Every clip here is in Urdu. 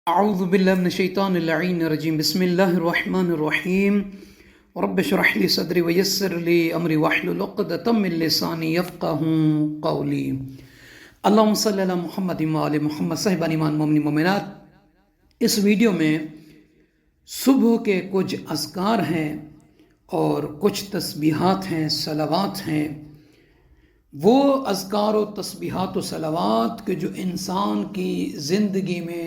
اعوذ باللہ من الشیطان اللعین الرجیم بسم اللہ الرحمن الرحیم رب اشرح لی صدری ویسر لی امری واحلل عقدۃ من لسانی یفقہوا قولی اللہم صلی علی محمد وآل محمد صاحبان ایمان مومنین مومنات۔ اس ویڈیو میں صبح کے کچھ اذکار ہیں اور کچھ تسبیحات ہیں، صلوات ہیں۔ وہ اذکار و تسبیحات و صلوات کہ جو انسان کی زندگی میں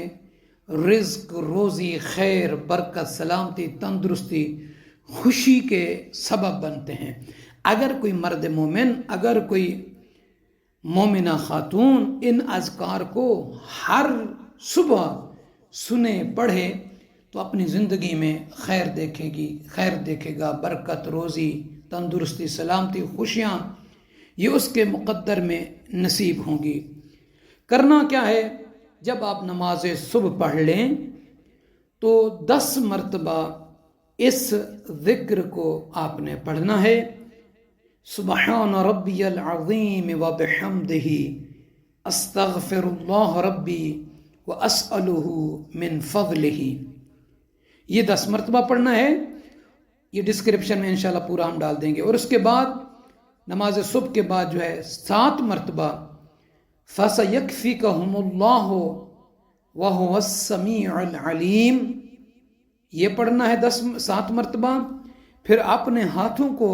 رزق، روزی، خیر، برکت، سلامتی، تندرستی، خوشی کے سبب بنتے ہیں۔ اگر کوئی مرد مومن، اگر کوئی مومنہ خاتون ان اذکار کو ہر صبح سنے، پڑھے تو اپنی زندگی میں خیر دیکھے گا، برکت، روزی، تندرستی، سلامتی، خوشیاں یہ اس کے مقدر میں نصیب ہوں گی۔ کرنا کیا ہے؟ جب آپ نماز صبح پڑھ لیں تو 10 مرتبہ اس ذکر کو آپ نے پڑھنا ہے۔ سبحان ربی العظیم وبحمدہ استغفر اللہ ربی واسألہ من فضلہ، یہ 10 مرتبہ پڑھنا ہے۔ یہ ڈسکرپشن میں انشاءاللہ پورا ہم ڈال دیں گے۔ اور اس کے بعد نماز صبح کے بعد جو ہے 7 مرتبہ فَسَيَكْفِكَهُمُ اللَّهُ وَهُوَ السَّمِيعُ الْعَلِيمُ، یہ پڑھنا ہے 7 مرتبہ۔ پھر اپنے ہاتھوں کو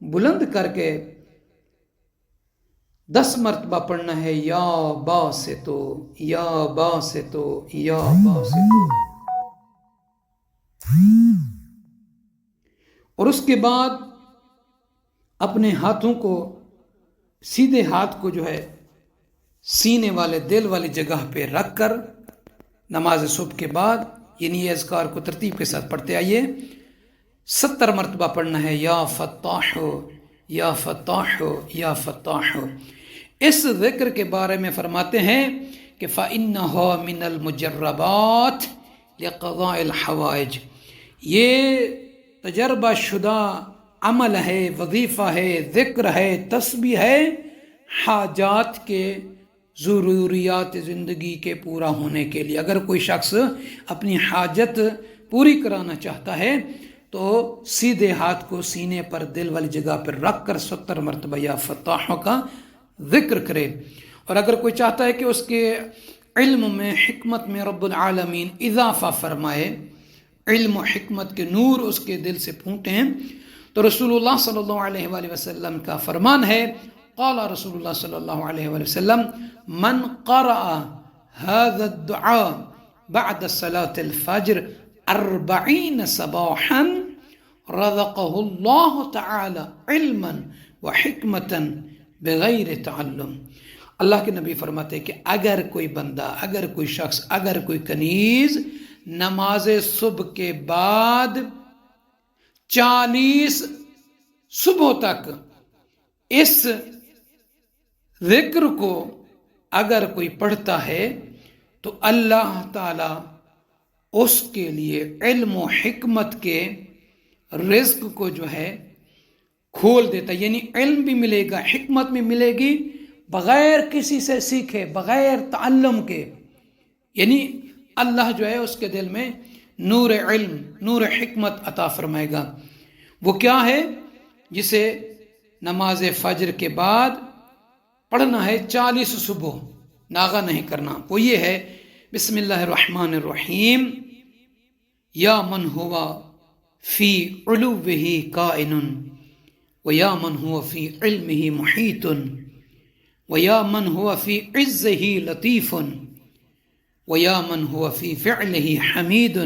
بلند کر کے 10 مرتبہ پڑھنا ہے، یا باسطو یا باسطو یا باسطو۔ اور اس کے بعد اپنے ہاتھوں کو، سیدھے ہاتھ کو جو ہے سینے والے دل والی جگہ پہ رکھ کر نماز صبح کے بعد یہ اذکار کو ترتیب کے ساتھ پڑھتے آئیے۔ 70 مرتبہ پڑھنا ہے، یا فتاح یا فتاح یا فتاح۔ اس ذکر کے بارے میں فرماتے ہیں کہ فَإِنَّهُ مِنَ الْمُجَرَّبَاتِ لِقَضَاءِ الْحَوَائِجِ، یہ تجربہ شدہ عمل ہے، وظیفہ ہے، ذکر ہے، تسبیح ہے، حاجات کے، ضروریات زندگی کے پورا ہونے کے لیے۔ اگر کوئی شخص اپنی حاجت پوری کرانا چاہتا ہے تو سیدھے ہاتھ کو سینے پر دل والی جگہ پر رکھ کر 70 مرتبہ یا فتاح کا ذکر کرے۔ اور اگر کوئی چاہتا ہے کہ اس کے علم میں، حکمت میں رب العالمین اضافہ فرمائے، علم و حکمت کے نور اس کے دل سے پھوٹیں، تو رسول اللہ صلی اللہ علیہ وآلہ وسلم کا فرمان ہے، قال رسول اللہ صلی اللہ علیہ وآلہ وسلم من قرأ هذا الدعاء بعد صلاة الفجر 40 صباحا رزقه الله تعالی علما وحکمتا بغیر تعلم۔ اللہ کے نبی فرماتے ہیں کہ اگر کوئی بندہ، اگر کوئی شخص، اگر کوئی کنیز نماز صبح کے بعد 40 صبح تک اس ذکر کو اگر کوئی پڑھتا ہے تو اللہ تعالیٰ اس کے لیے علم و حکمت کے رزق کو جو ہے کھول دیتا ہے، یعنی علم بھی ملے گا، حکمت بھی ملے گی، بغیر کسی سے سیکھے، بغیر تعلم کے۔ یعنی اللہ جو ہے اس کے دل میں نور علم، نور حکمت عطا فرمائے گا۔ وہ کیا ہے؟ جسے نماز فجر کے بعد پڑھنا ہے 40 صبح، ناغہ نہیں کرنا۔ وہ یہ ہے، بسم اللہ الرحمن الرحیم، یا من ہوا فی علوہ کائن ویا من ہوا فی علمہ محیط ویا من ہوا فی عزہ لطیف ویا من ہوا فی فعلہ حمید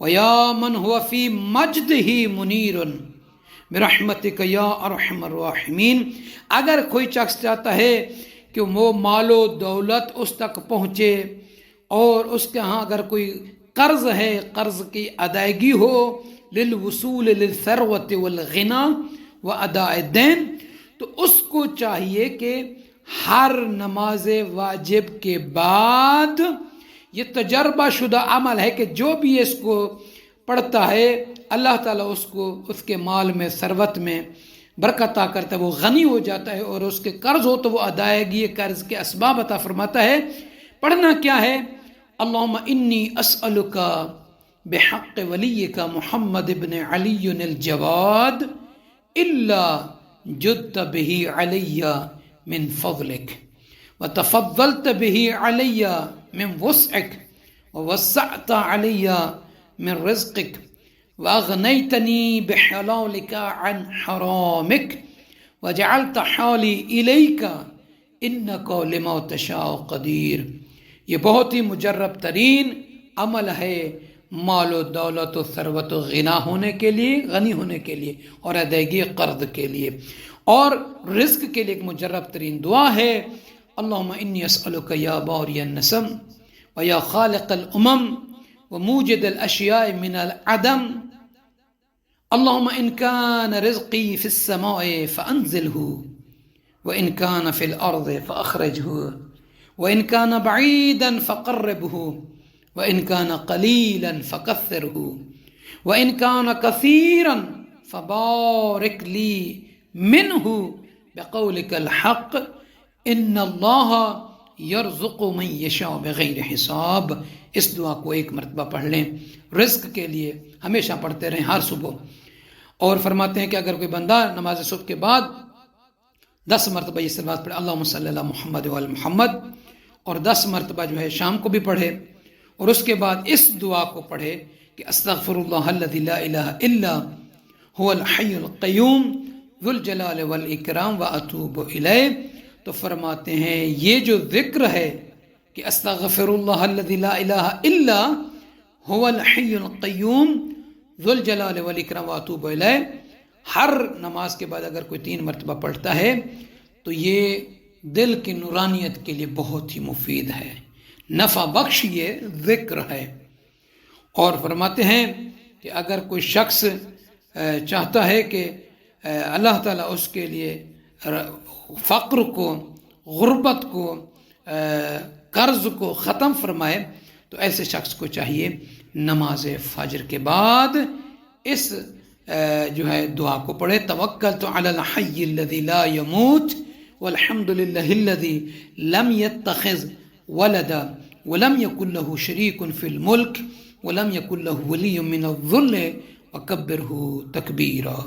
ویا من ہوا فی مجدہ منیر برحمتک یا ارحم الراحمین۔ اگر کوئی شخص چاہتا ہے کہ وہ مال و دولت اس تک پہنچے، اور اس کے ہاں اگر کوئی قرض ہے، قرض کی ادائیگی ہو، للوصول للثروت والغنا واداء الدین، تو اس کو چاہیے کہ ہر نماز واجب کے بعد، یہ تجربہ شدہ عمل ہے کہ جو بھی اس کو پڑھتا ہے اللہ تعالیٰ اس کو اس کے مال میں، ثروت میں برکت عطا کرتا ہے، وہ غنی ہو جاتا ہے، اور اس کے قرض ہو تو وہ ادائیگی قرض کے اسباب عطا فرماتا ہے۔ پڑھنا کیا ہے؟ اللہم انی اسألک بحق ولیک محمد ابن علی الجواد الا جدت به علی من فضلک وتفضلت به علی من وسعک ووسعت علی من رزقک واغنیتنی بحلالک عن حرامک وجعلت حالی الیک انک لما تشاء قدیر۔ یہ بہت ہی مجرب ترین عمل ہے مال و دولت و ثروت و غنا ہونے کے لیے، غنی ہونے کے لیے، اور ادائیگی قرض کے لیے، اور رزق کے لیے ایک مجرب ترین دعا ہے۔ اللہم انی اسألک یا باری النسم و یا خالق الامم و موجد الاشیاء من العدم اللہم ان کان رزقی فی السماء فانزلہ وان کان فی الارض فاخرجہ وان کان بعیدا فقربہ وان کان قلیلا فکثرہ وان کان کثیرا فبارک لی منہ بقولک الحق ان اللہ یرزق من یشاء بغیر حساب۔ اس دعا کو ایک مرتبہ پڑھ لیں، رزق کے لیے ہمیشہ پڑھتے رہیں ہر صبح۔ اور فرماتے ہیں کہ اگر کوئی بندہ نماز صبح کے بعد 10 مرتبہ یہ سلوات پڑھے اللہم صلی اللہ محمد وعلی محمد، اور 10 مرتبہ جو ہے شام کو بھی پڑھے، اور اس کے بعد اس دعا کو پڑھے کہ استغفر اللہ الذی لا الہ الا هو الحی القیوم ذو الجلال والاکرام واتوب الیہ، تو فرماتے ہیں یہ جو ذکر ہے کہ استغفر اللہ الذی لا الہ الا هو الحی القیوم ذو الجلال والاکرام واتوب الیہ، ہر نماز کے بعد اگر کوئی 3 مرتبہ پڑھتا ہے تو یہ دل کی نورانیت کے لیے بہت ہی مفید ہے، نفع بخش یہ ذکر ہے۔ اور فرماتے ہیں کہ اگر کوئی شخص چاہتا ہے کہ اللہ تعالیٰ اس کے لیے فقر کو، غربت کو، قرض کو ختم فرمائے، تو ایسے شخص کو چاہیے نماز فجر کے بعد اس جو ہے دعا کو پڑھے، توکلت علی الحی الذی لا یموت والحمد للہ الذی لم یتخذ ولدا ولم یکن له شریک فی الملک ولم یکن له ولی من الذل وکبرہ تکبیرا۔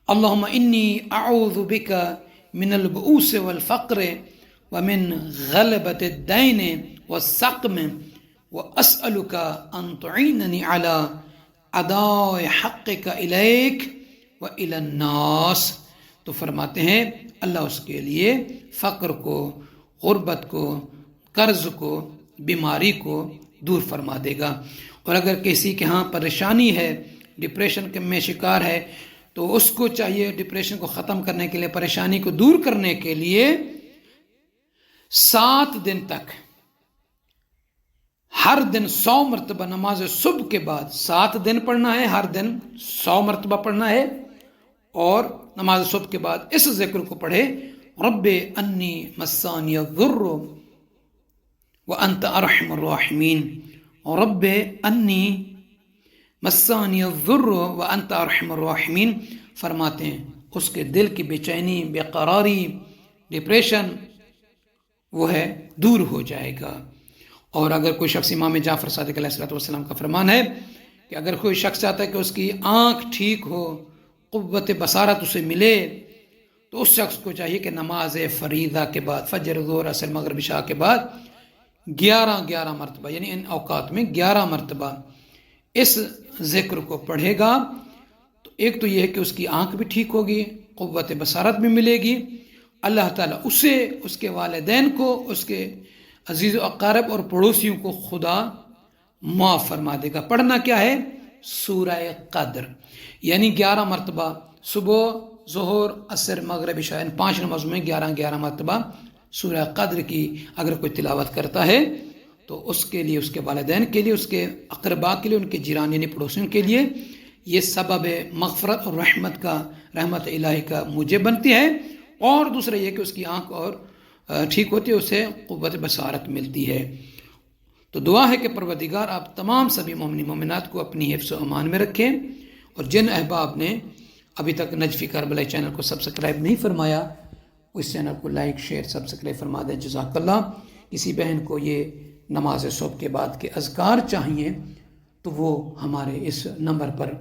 اللہم انی اعوذ بک من البؤوس والفقر ومن غلبۃ الدین والسقم واسألک ان تعیننی علی اداء حقک الیک والی الناس، تو فرماتے ہیں اللہ اس کے لیے فقر کو، غربت کو، قرض کو، بیماری کو دور فرما دے گا۔ اور اگر کسی کے ہاں پریشانی ہے، ڈپریشن میں شکار ہے، تو اس کو چاہیے ڈپریشن کو ختم کرنے کے لیے، پریشانی کو دور کرنے کے لیے 7 دن تک ہر دن 100 مرتبہ نماز صبح کے بعد 7 دن پڑھنا ہے، ہر دن 100 مرتبہ پڑھنا ہے، اور نماز صبح کے بعد اس ذکر کو پڑھے، رب انی مسانی الضر وانت ارحم الراحمین، رب انی مسانی الضر وانت ارحم الراحمین، فرماتے ہیں اس کے دل کی بے چینی، بے قراری، ڈپریشن وہ ہے دور ہو جائے گا۔ اور اگر کوئی شخص، امام جعفر صادق علیہ السلام کا فرمان ہے کہ اگر کوئی شخص چاہتا ہے کہ اس کی آنکھ ٹھیک ہو، قوت بصارت اسے ملے، تو اس شخص کو چاہیے کہ نماز فریضہ کے بعد، فجر، ظہر، عصر، مغرب، عشاء کے بعد 11 مرتبہ، یعنی ان اوقات میں 11 مرتبہ اس ذکر کو پڑھے گا، تو ایک تو یہ ہے کہ اس کی آنکھ بھی ٹھیک ہوگی، قوت بصارت بھی ملے گی، اللہ تعالیٰ اسے، اس کے والدین کو، اس کے عزیز و اقارب اور پڑوسیوں کو خدا معاف فرما دے گا۔ پڑھنا کیا ہے؟ سورہ قدر، یعنی 11 مرتبہ صبح، ظہر، عصر، مغرب، عشاء، ان 5 نمازوں میں 11 مرتبہ سورہ قدر کی اگر کوئی تلاوت کرتا ہے تو اس کے لیے، اس کے والدین کے لیے، اس کے اقرباء کے لیے، ان کے جیران یعنی پڑوسیوں کے لیے یہ سبب مغفرت اور رحمت الہی کا موجب بنتی ہے، اور دوسرا یہ کہ اس کی آنکھ اور ٹھیک ہوتی ہے، اسے قوت بصارت ملتی ہے۔ تو دعا ہے کہ پروردگار آپ تمام سبھی مومنین مومنات کو اپنی حفظ و امان میں رکھیں، اور جن احباب نے ابھی تک نجفی کربلا چینل کو سبسکرائب نہیں فرمایا، اس چینل کو لائک، شیئر، سبسکرائب فرما دیں، جزاک اللہ۔ کسی بہن کو یہ نماز صبح کے بعد کے اذکار چاہیے تو وہ ہمارے اس نمبر پر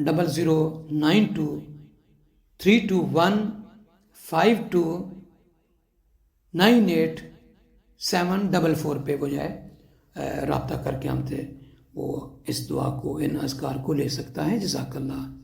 00923215298744 پہ وہ جو ہے رابطہ کر کے ہم سے وہ اس دعا کو، ان اذکار کو لے سکتا ہے۔ جزاک اللہ۔